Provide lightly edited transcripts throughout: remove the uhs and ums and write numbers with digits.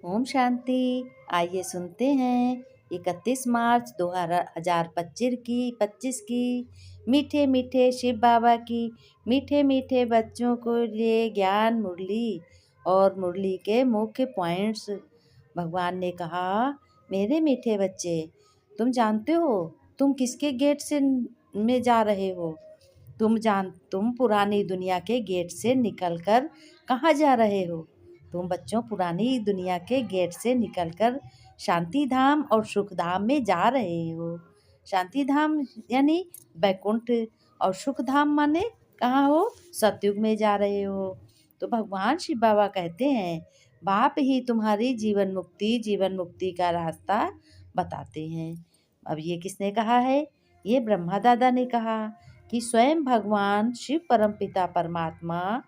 ओम शांति। आइए सुनते हैं 31 मार्च 2025 की मीठे मीठे शिव बाबा की मीठे मीठे बच्चों को लिए ज्ञान मुरली और मुरली के मुख्य पॉइंट्स। भगवान ने कहा, मेरे मीठे बच्चे, तुम जानते हो तुम किसके गेट से में जा रहे हो? तुम पुरानी दुनिया के गेट से निकलकर कहाँ जा रहे हो? तुम बच्चों पुरानी दुनिया के गेट से निकलकर शांति धाम और सुख धाम में जा रहे हो। शांति धाम यानी बैकुंठ, और सुख धाम माने कहाँ हो? सतयुग में जा रहे हो। तो भगवान शिव बाबा कहते हैं, बाप ही तुम्हारी जीवन मुक्ति का रास्ता बताते हैं। अब ये किसने कहा है? ये ब्रह्मा दादा ने कहा कि स्वयं भगवान शिव परमपिता परमात्मा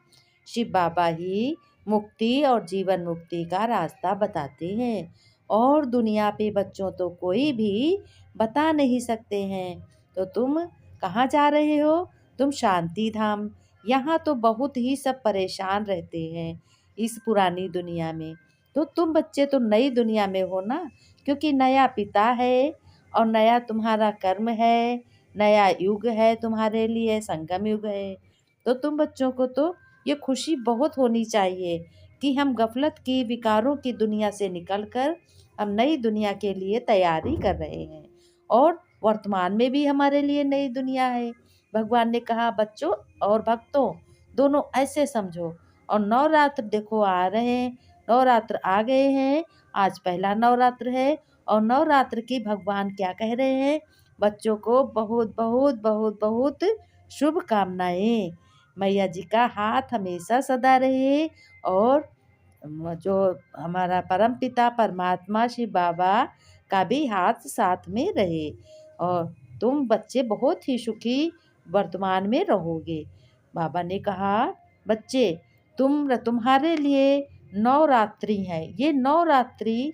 शिव बाबा ही मुक्ति और जीवन मुक्ति का रास्ता बताते हैं, और दुनिया पे बच्चों तो कोई भी बता नहीं सकते हैं। तो तुम कहाँ जा रहे हो? तुम शांति धाम। यहाँ तो बहुत ही सब परेशान रहते हैं इस पुरानी दुनिया में। तो तुम बच्चे तो नई दुनिया में हो ना, क्योंकि नया पिता है और नया तुम्हारा कर्म है, नया युग है, तुम्हारे लिए संगम युग है। तो तुम बच्चों को तो ये खुशी बहुत होनी चाहिए कि हम गफलत की विकारों की दुनिया से निकलकर हम नई दुनिया के लिए तैयारी कर रहे हैं, और वर्तमान में भी हमारे लिए नई दुनिया है। भगवान ने कहा, बच्चों और भक्तों दोनों ऐसे समझो। और नवरात्र देखो आ रहे हैं, नवरात्र आ गए हैं। आज पहला नवरात्र है, और नवरात्र की भगवान क्या कह रहे हैं? बच्चों को बहुत बहुत बहुत बहुत शुभकामनाएं। मैया जी का हाथ हमेशा सदा रहे, और जो हमारा परम पिता परमात्मा शिव बाबा का भी हाथ साथ में रहे, और तुम बच्चे बहुत ही सुखी वर्तमान में रहोगे। बाबा ने कहा, बच्चे तुम्हारे लिए नवरात्रि है, ये नवरात्रि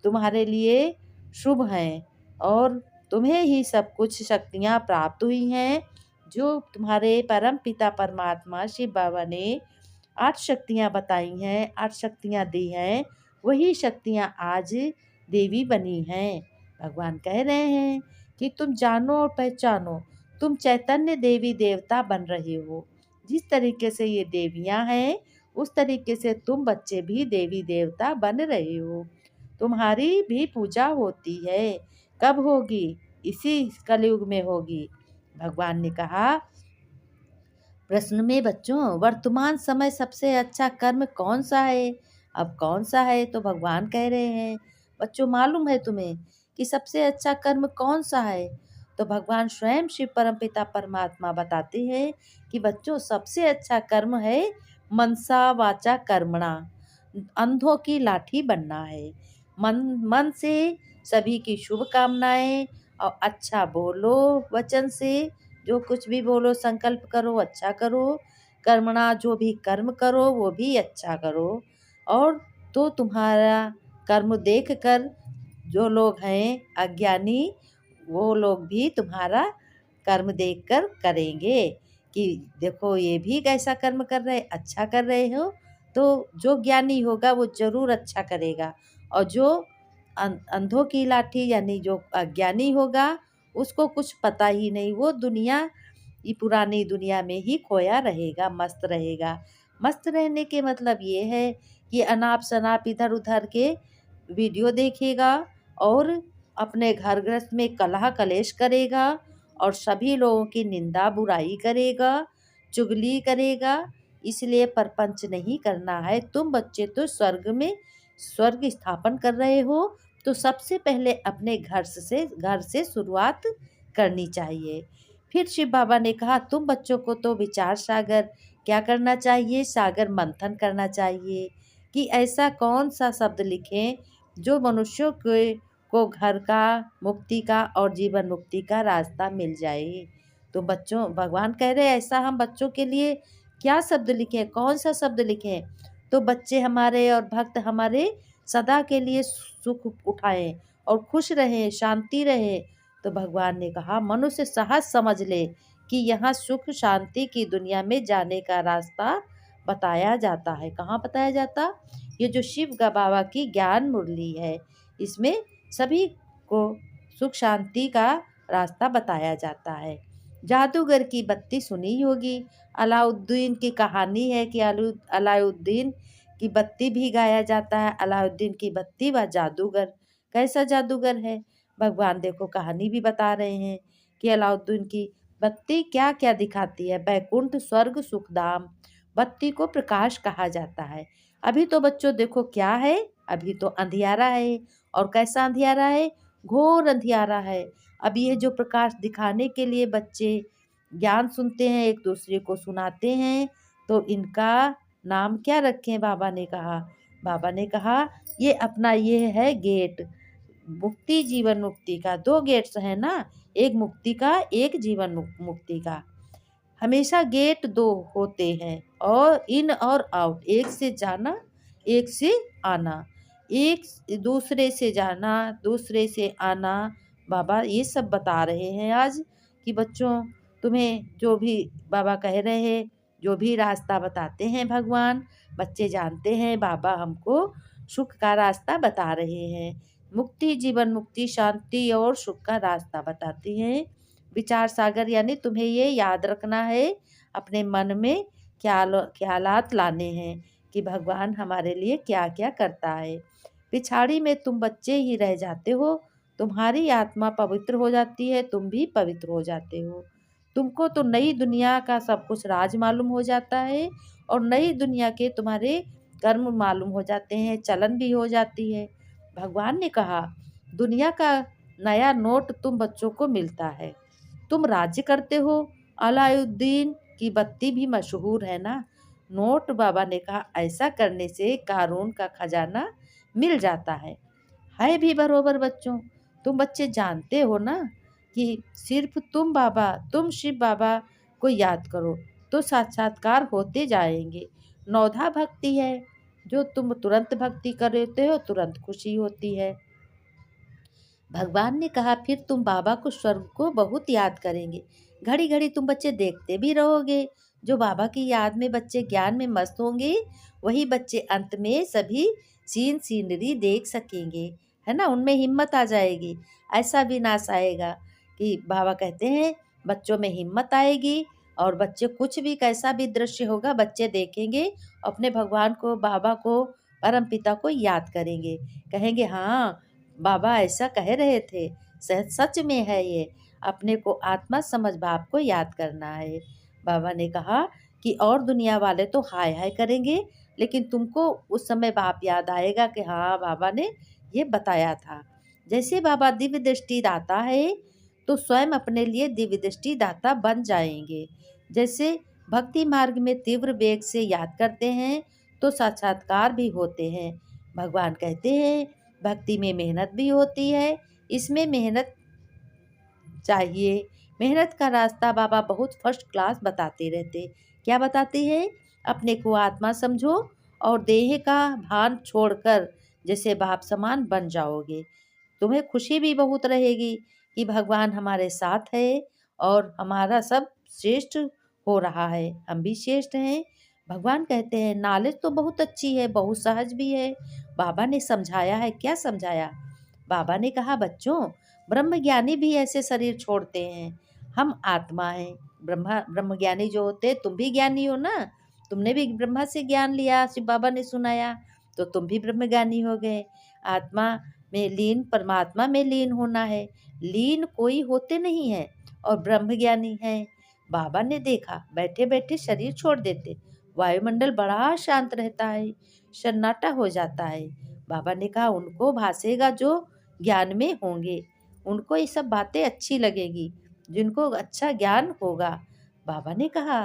तुम्हारे लिए शुभ हैं, और तुम्हें ही सब कुछ शक्तियाँ प्राप्त हुई हैं जो तुम्हारे परम पिता परमात्मा शिव बाबा ने 8 शक्तियाँ बताई हैं, 8 शक्तियाँ दी हैं, वही शक्तियाँ आज देवी बनी हैं। भगवान कह रहे हैं कि तुम जानो और पहचानो, तुम चैतन्य देवी देवता बन रहे हो। जिस तरीके से ये देवियाँ हैं, उस तरीके से तुम बच्चे भी देवी देवता बन रहे हो। तुम्हारी भी पूजा होती है। कब होगी? इसी कलयुग में होगी। भगवान ने कहा प्रश्न में, बच्चों वर्तमान समय सबसे अच्छा कर्म कौन सा है? अब कौन सा है? तो भगवान कह रहे हैं, बच्चों मालूम है तुम्हें कि सबसे अच्छा कर्म कौन सा है? तो भगवान स्वयं शिव परमपिता परमात्मा बताते हैं कि बच्चों सबसे अच्छा कर्म है मनसा वाचा कर्मणा, अंधों की लाठी बनना है। मन से सभी की शुभकामनाएं, और अच्छा बोलो वचन से, जो कुछ भी बोलो संकल्प करो अच्छा करो, कर्मणा जो भी कर्म करो वो भी अच्छा करो। और तो तुम्हारा कर्म देख कर जो लोग हैं अज्ञानी, वो लोग भी तुम्हारा कर्म देखकर करेंगे कि देखो ये भी कैसा कर्म कर रहे, अच्छा कर रहे हो। तो जो ज्ञानी होगा वो जरूर अच्छा करेगा, और जो अंधों की लाठी यानी जो अज्ञानी होगा उसको कुछ पता ही नहीं, वो दुनिया ये पुरानी दुनिया में ही खोया रहेगा, मस्त रहेगा। मस्त रहने के मतलब ये है कि अनाप शनाप इधर उधर के वीडियो देखेगा, और अपने घर गृहस्थ में कलह कलेश करेगा, और सभी लोगों की निंदा बुराई करेगा, चुगली करेगा। इसलिए परपंच नहीं करना है। तुम बच्चे तो स्वर्ग स्थापन कर रहे हो, तो सबसे पहले अपने घर से शुरुआत करनी चाहिए। फिर शिव बाबा ने कहा, तुम बच्चों को तो विचार सागर क्या करना चाहिए? सागर मंथन करना चाहिए कि ऐसा कौन सा शब्द लिखें जो मनुष्यों को घर का, मुक्ति का और जीवन मुक्ति का रास्ता मिल जाए। तो बच्चों भगवान कह रहे हैं, ऐसा हम बच्चों के लिए क्या शब्द लिखें, कौन सा शब्द लिखें? तो बच्चे हमारे और भक्त हमारे सदा के लिए सुख उठाएं और खुश रहें, शांति रहे। तो भगवान ने कहा, मनुष्य सहज समझ ले कि यहाँ सुख शांति की दुनिया में जाने का रास्ता बताया जाता है। कहाँ बताया जाता? ये जो शिव का बाबा की ज्ञान मुरली है, इसमें सभी को सुख शांति का रास्ता बताया जाता है। जादूगर की बत्ती सुनी ही होगी। अलाउद्दीन की कहानी है कि अलाउद्दीन की बत्ती भी गाया जाता है। अलाउद्दीन की बत्ती व जादूगर, कैसा जादूगर है? भगवान देखो कहानी भी बता रहे हैं कि अलाउद्दीन की बत्ती क्या क्या दिखाती है। बैकुंठ, स्वर्ग, सुखधाम। बत्ती को प्रकाश कहा जाता है। अभी तो बच्चों देखो क्या है, अभी तो अंधियारा है। और कैसा अंधियारा है? घोर अंधियारा है। अब ये जो प्रकाश दिखाने के लिए बच्चे ज्ञान सुनते हैं, एक दूसरे को सुनाते हैं, तो इनका नाम क्या रखें? बाबा ने कहा ये अपना ये है गेट, मुक्ति जीवन मुक्ति का। दो गेट्स है ना, एक मुक्ति का, एक जीवन मुक्ति का। हमेशा गेट दो होते हैं, और इन और आउट, एक से जाना एक से आना, एक दूसरे से जाना दूसरे से आना। बाबा ये सब बता रहे हैं आज कि बच्चों, तुम्हें जो भी बाबा कह रहे हैं, जो भी रास्ता बताते हैं भगवान, बच्चे जानते हैं बाबा हमको सुख का रास्ता बता रहे हैं। मुक्ति, जीवन मुक्ति, शांति और सुख का रास्ता बताते हैं। विचार सागर यानी तुम्हें ये याद रखना है, अपने मन में ख्यालात लाने हैं कि भगवान हमारे लिए क्या क्या करता है। पिछाड़ी में तुम बच्चे ही रह जाते हो, तुम्हारी आत्मा पवित्र हो जाती है, तुम भी पवित्र हो जाते हो। तुमको तो नई दुनिया का सब कुछ राज मालूम हो जाता है, और नई दुनिया के तुम्हारे कर्म मालूम हो जाते हैं, चलन भी हो जाती है। भगवान ने कहा दुनिया का नया नोट तुम बच्चों को मिलता है, तुम राज्य करते हो। अलाउद्दीन की बत्ती भी मशहूर है ना। नोट, बाबा ने कहा ऐसा करने से कारून का खजाना मिल जाता है भी बरोबर बच्चों। तुम बच्चे जानते हो ना कि सिर्फ तुम शिव बाबा को याद करो तो साक्षात्कार होते जाएंगे। नौधा भक्ति है, जो तुम तुरंत भक्ति करते हो तुरंत खुशी होती है। भगवान ने कहा फिर तुम बाबा को, स्वर्ग को बहुत याद करेंगे। घड़ी घड़ी तुम बच्चे देखते भी रहोगे। जो बाबा की याद में बच्चे ज्ञान में मस्त होंगे, वही बच्चे अंत में सभी सीनरी देख सकेंगे, है ना। उनमें हिम्मत आ जाएगी, ऐसा विनाश आएगा कि बाबा कहते हैं बच्चों में हिम्मत आएगी, और बच्चे कुछ भी कैसा भी दृश्य होगा बच्चे देखेंगे, अपने भगवान को, बाबा को, परम पिता को याद करेंगे, कहेंगे हाँ बाबा ऐसा कह रहे थे, सच में है ये। अपने को आत्मा समझ बाप को याद करना है। बाबा ने कहा कि और दुनिया वाले तो हाय हाय करेंगे, लेकिन तुमको उस समय बाप याद आएगा कि हाँ बाबा ने ये बताया था। जैसे बाबा दिव्य दृष्टि दाता है, तो स्वयं अपने लिए दिव्य दृष्टि दाता बन जाएंगे। जैसे भक्ति मार्ग में तीव्र वेग से याद करते हैं, तो साक्षात्कार भी होते हैं। भगवान कहते हैं भक्ति में मेहनत भी होती है, इसमें मेहनत चाहिए। मेहनत का रास्ता बाबा बहुत फर्स्ट क्लास बताते रहते। क्या बताते हैं? अपने को आत्मा समझो और देह का भान छोड़कर जैसे बाप समान बन जाओगे। तुम्हें खुशी भी बहुत रहेगी कि भगवान हमारे साथ है और हमारा सब श्रेष्ठ हो रहा है, हम भी श्रेष्ठ हैं। भगवान कहते हैं नॉलेज तो बहुत अच्छी है, बहुत सहज भी है। बाबा ने समझाया है, क्या समझाया? बाबा ने कहा बच्चों, ब्रह्मज्ञानी भी ऐसे शरीर छोड़ते हैं, हम आत्मा हैं। ब्रह्मज्ञानी जो होते, तुम भी ज्ञानी हो ना, तुमने भी ब्रह्मा से ज्ञान लिया, शिव बाबा ने सुनाया, तो तुम भी ब्रह्मज्ञानी हो गए। आत्मा में लीन, परमात्मा में लीन होना है। लीन कोई होते नहीं है और ब्रह्मज्ञानी है। बाबा ने देखा बैठे बैठे शरीर छोड़ देते, वायुमंडल बड़ा शांत रहता है, सन्नाटा हो जाता है। बाबा ने कहा उनको भासेगा जो ज्ञान में होंगे, उनको ये सब बातें अच्छी लगेगी, जिनको अच्छा ज्ञान होगा। बाबा ने कहा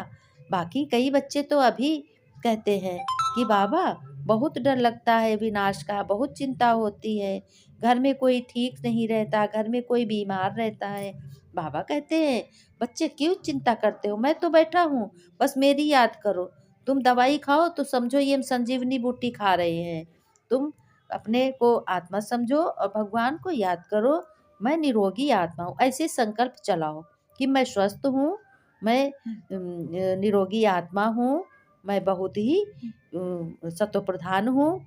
बाकी कई बच्चे तो अभी कहते हैं कि बाबा बहुत डर लगता है विनाश का, बहुत चिंता होती है, घर में कोई ठीक नहीं रहता, घर में कोई बीमार रहता है। बाबा कहते हैं बच्चे क्यों चिंता करते हो, मैं तो बैठा हूँ, बस मेरी याद करो। तुम दवाई खाओ तो समझो ये हम संजीवनी बूटी खा रहे हैं। तुम अपने को आत्मा समझो और भगवान को याद करो, मैं निरोगी आत्मा हूँ। ऐसे संकल्प चलाओ कि मैं स्वस्थ हूँ, मैं निरोगी आत्मा हूँ, मैं बहुत ही सत्वप्रधान हूँ,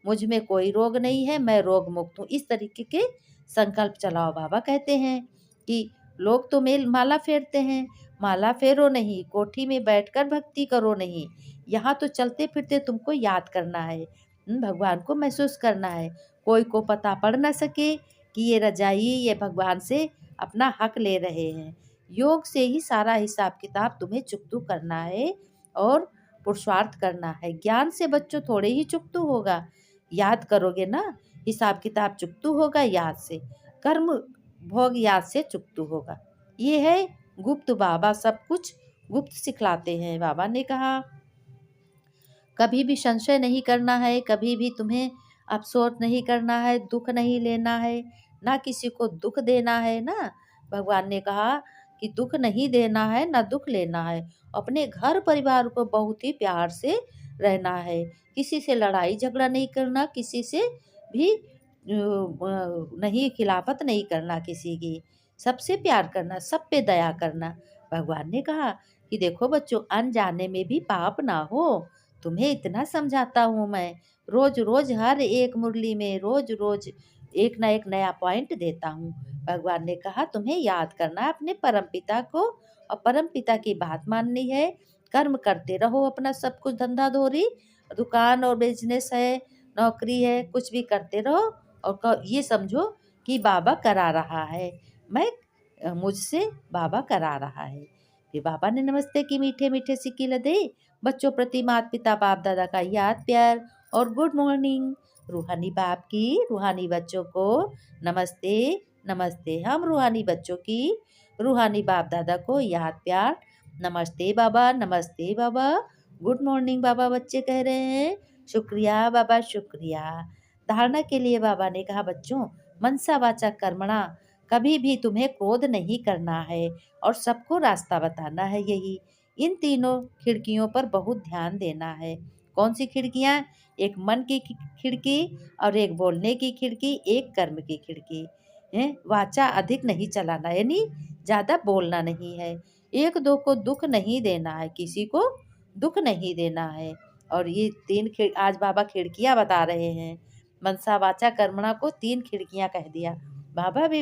मुझ में कोई रोग नहीं है, मैं रोग मुक्त हूँ। इस तरीके के संकल्प चलाओ। बाबा कहते हैं कि लोग तो मेल माला फेरते हैं, माला फेरो नहीं, कोठी में बैठकर भक्ति करो नहीं, यहाँ तो चलते फिरते तुमको याद करना है, भगवान को महसूस करना है। कोई को पता पड़ ना सके कि ये रजाई ये भगवान से अपना हक ले रहे हैं। योग से ही सारा हिसाब किताब तुम्हें चुकतू करना है और पुरुषार्थ करना है। ज्ञान से बच्चों थोड़े ही चुकतू होगा, याद करोगे ना, हिसाब किताब चुकतू होगा याद से, कर्म भोग याद से चुकतू होगा। ये है गुप्त। बाबा सब कुछ गुप्त सिखलाते हैं। बाबा ने कहा कभी भी संशय नहीं करना है, कभी भी तुम्हें अफसोस नहीं करना है, दुख नहीं लेना है, ना किसी को दुख देना है ना। भगवान ने कहा कि दुख नहीं देना है ना दुख लेना है। अपने घर परिवार को बहुत ही प्यार से रहना है, किसी से लड़ाई झगड़ा नहीं करना, किसी से भी नहीं खिलाफत नहीं करना, किसी की सबसे प्यार करना, सब पे दया करना। भगवान ने कहा कि देखो बच्चों, अनजाने में भी पाप ना हो, तुम्हें इतना समझाता हूँ मैं, रोज रोज हर एक मुरली में रोज रोज एक ना एक नया पॉइंट देता हूँ। भगवान ने कहा तुम्हें याद करना है अपने परमपिता को, और परमपिता की बात माननी है, कर्म करते रहो अपना, सब कुछ धंधा धोरी, दुकान और बिजनेस है, नौकरी है, कुछ भी करते रहो और ये समझो कि बाबा करा रहा है, मैं मुझसे बाबा करा रहा है। फिर बाबा ने नमस्ते की मीठे मीठे सिक्की लदे, बच्चों प्रति माता पिता बाप दादा का याद प्यार और गुड मॉर्निंग। रूहानी बाप की रूहानी बच्चों को नमस्ते नमस्ते। हम रूहानी बच्चों की रूहानी बाप दादा को याद प्यार, नमस्ते बाबा नमस्ते बाबा, गुड मॉर्निंग बाबा बच्चे कह रहे हैं, शुक्रिया बाबा शुक्रिया। धारणा के लिए बाबा ने कहा बच्चों, मनसा वाचा कर्मणा, कभी भी तुम्हें क्रोध नहीं करना है और सबको रास्ता बताना है। यही इन तीनों खिड़कियों पर बहुत ध्यान देना है। कौन सी खिड़कियाँ? एक मन की खिड़की और एक बोलने की खिड़की, एक कर्म की खिड़की है। वाचा अधिक नहीं चलाना, यानी ज़्यादा बोलना नहीं है, एक दो को दुख नहीं देना है, किसी को दुख नहीं देना है। और ये आज बाबा खिड़कियाँ बता रहे हैं, मनसा वाचा कर्मणा को 3 खिड़कियाँ कह दिया। बाबा भी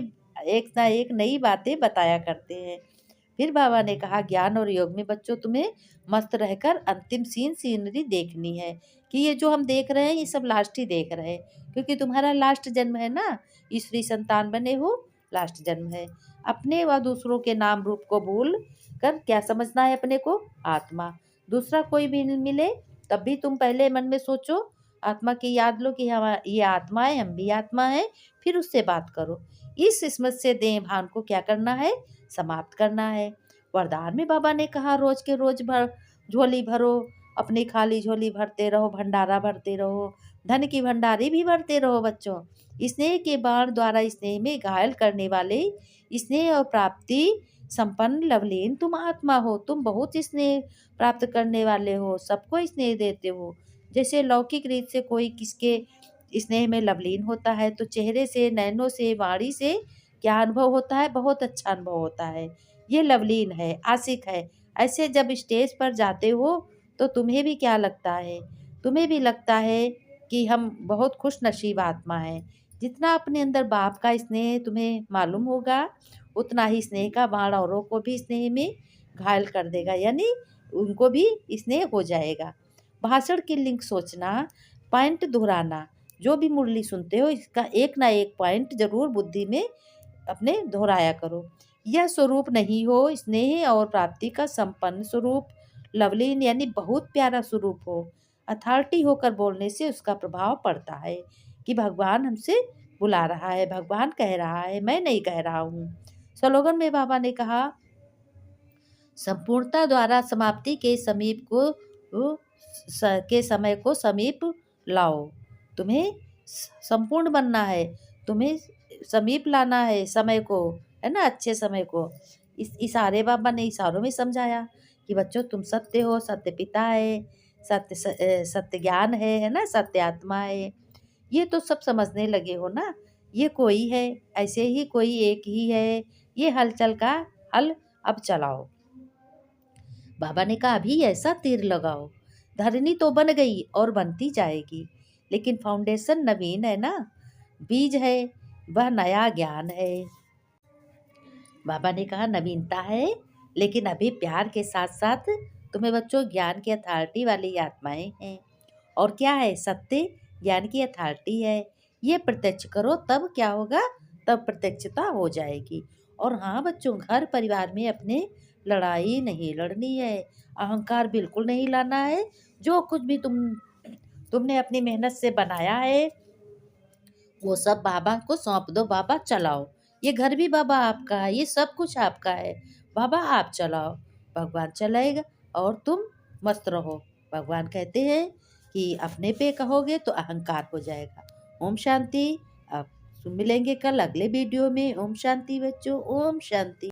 एक ना एक नई बातें बताया करते हैं। फिर बाबा ने कहा ज्ञान और योग में बच्चों तुम्हें मस्त रहकर अंतिम सीनरी देखनी है, कि ये जो हम देख रहे हैं ये सब लास्ट ही देख रहे हैं, क्योंकि तुम्हारा लास्ट जन्म है ना, ईश्वरी संतान बने हो, लास्ट जन्म है। अपने व दूसरों के नाम रूप को भूल कर क्या समझना है अपने को? आत्मा। दूसरा कोई भी मिले तब भी तुम पहले मन में सोचो, आत्मा की याद लो कि हम ये आत्मा है, हम भी आत्मा है, फिर उससे बात करो। इस स्मृति से देह भान को क्या करना है? समाप्त करना है। वरदान में बाबा ने कहा रोज के रोज झोली भरो, अपनी खाली झोली भरते रहो, भंडारा भरते रहो, धन की भंडारी भी भरते रहो। बच्चों, स्नेह के बाण द्वारा स्नेह में घायल करने वाले, स्नेह और प्राप्ति संपन्न लवलीन तुम आत्मा हो, तुम बहुत स्नेह प्राप्त करने वाले हो, सबको स्नेह देते हो। जैसे लौकिक रीत से कोई किसके स्नेह में लवलीन होता है तो चेहरे से, नैनों से, वाणी से क्या अनुभव होता है? बहुत अच्छा अनुभव होता है, ये लवलीन है, आशिक है। ऐसे जब स्टेज पर जाते हो तो तुम्हें भी क्या लगता है? तुम्हें भी लगता है कि हम बहुत खुश नसीब आत्मा हैं। जितना अपने अंदर बाप का स्नेह तुम्हें मालूम होगा, उतना ही स्नेह का बाण औरों को भी स्नेह में घायल कर देगा, यानी उनको भी स्नेह हो जाएगा। भाषण की लिंक सोचना, पॉइंट दोहराना, जो भी मुरली सुनते हो इसका एक ना एक पॉइंट जरूर बुद्धि में अपने दोहराया करो। यह स्वरूप नहीं हो स्नेह और प्राप्ति का संपन्न स्वरूप, लवलीन यानी बहुत प्यारा स्वरूप हो। अथॉरिटी होकर बोलने से उसका प्रभाव पड़ता है कि भगवान हमसे बुला रहा है, भगवान कह रहा है, मैं नहीं कह रहा हूँ। स्लोगन में बाबा ने कहा संपूर्णता द्वारा समाप्ति के समीप को के समय को समीप लाओ। तुम्हें संपूर्ण बनना है, तुम्हें समीप लाना है समय को, है ना, अच्छे समय को। इस इशारे बाबा ने इशारों में समझाया कि बच्चों तुम सत्य हो, सत्य पिता है, सत्य ज्ञान है ना, सत्य आत्मा है। ये तो सब समझने लगे हो ना, ये कोई है, ऐसे ही कोई एक ही है, ये हलचल का हल अब चलाओ। बाबा ने कहा अभी ऐसा तीर लगाओ धरनी तो बन गई और बनती जाएगी, लेकिन फाउंडेशन नवीन है ना। बीज है, वह नया ज्ञान है। बाबा ने कहा नवीनता है, लेकिन अभी प्यार के साथ साथ तुम्हें बच्चों ज्ञान की अथॉरिटी वाली आत्माएं हैं। और क्या है? सत्य ज्ञान की अथॉरिटी है। ये प्रत्यक्ष करो, तब क्या होगा? तब प्रत्यक्षता हो जाएगी। और हाँ बच्चों, घर परिवार में अपने लड़ाई नहीं लड़नी है, अहंकार बिल्कुल नहीं लाना है। जो कुछ भी तुमने अपनी मेहनत से बनाया है वो सब बाबा को सौंप दो। बाबा चलाओ, ये घर भी बाबा आपका है, ये सब कुछ आपका है। बाबा आप चलाओ, भगवान चलाएगा और तुम मस्त रहो। भगवान कहते हैं कि अपने पे कहोगे तो अहंकार हो जाएगा। ओम शांति। अब मिलेंगे कल अगले वीडियो में। ओम शांति बच्चों, ओम शांति।